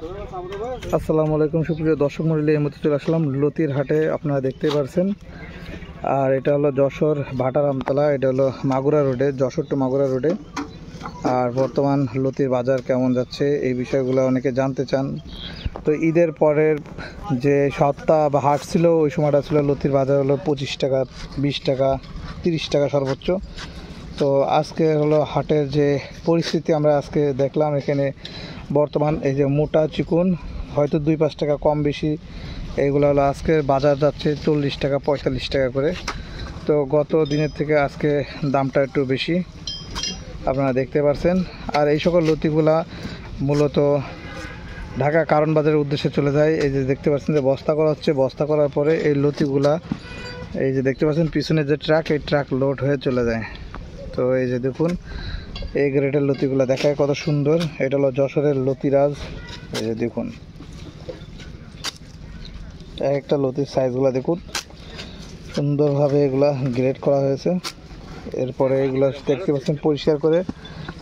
আসসালামু আলাইকুম সুপ্রিয় দর্শক মণ্ডলী, এই মতো চলে আসলাম লতির হাটে। আপনারা দেখতেই পারছেন। আর এটা হলো যশোর ভাটারামতলা, এটা হলো মাগুরা রোডে, যশোর টু মাগুরা রোডে। আর বর্তমান লতির বাজার কেমন যাচ্ছে এই বিষয়গুলো অনেকে জানতে চান। তো ঈদের পরের যে সপ্তাহ বা হাট ছিল ওই সময়টা ছিল লতির বাজার হলো 25 টাকা, 20 টাকা, 30 টাকা সর্বোচ্চ। তো আজকে হলো হাটের যে পরিস্থিতি আমরা আজকে দেখলাম, এখানে বর্তমান এই যে মোটা চিকুন হয়তো 2-5 টাকা কম বেশি, এইগুলো হলো আজকে বাজার যাচ্ছে 40 টাকা 45 টাকা করে। তো গত দিনের থেকে আজকে দামটা একটু বেশি, আপনারা দেখতে পাচ্ছেন। আর এই সকল লতিগুলা মূলত ঢাকা কারণ বাজারের উদ্দেশ্যে চলে যায়। এই যে দেখতে পাচ্ছেন যে বস্তা করা হচ্ছে, বস্তা করার পরে এই লতিগুলা এই যে দেখতে পাচ্ছেন পিছনে যে ট্রাক, এই ট্রাক লোড হয়ে চলে যায়। তো এই যে দেখুন এই গ্রেডের লতিগুলা দেখায় কত সুন্দর। এটা হলো যশোরের লতিরাজ। এই যে দেখুন একটা লতির সাইজগুলো দেখুন, সুন্দরভাবে এগুলা গ্রেড করা হয়েছে। এরপরে এগুলো দেখতে পাচ্ছেন পরিষ্কার করে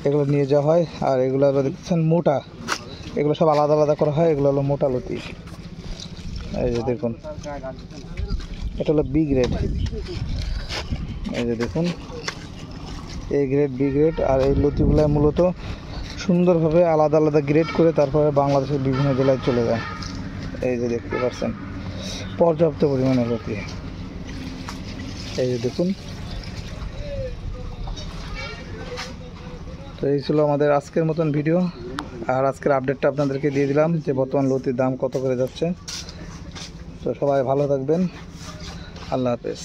এগুলো নিয়ে যাওয়া হয়। আর এগুলো দেখছেন মোটা, এগুলো সব আলাদা আলাদা করা হয়। এগুলো হলো মোটা লতি। এই যে দেখুন এটা হলো বি গ্রেড। এই যে দেখুন এ গ্রেড, বি গ্রেড। আর এই লতিগুলো মূলত সুন্দরভাবে আলাদা আলাদা গ্রেড করে তারপরে বাংলাদেশের বিভিন্ন জেলায় চলে যায়। এই যে দেখতে পাচ্ছেন পর্যাপ্ত পরিমাণে লতি। এই যে দেখুন। তো এই ছিল আমাদের আজকের মতন ভিডিও। আর আজকের আপডেটটা আপনাদেরকে দিয়ে দিলাম যে বর্তমান লতির দাম কত করে যাচ্ছে। তো সবাই ভালো থাকবেন, আল্লাহ হাফেজ।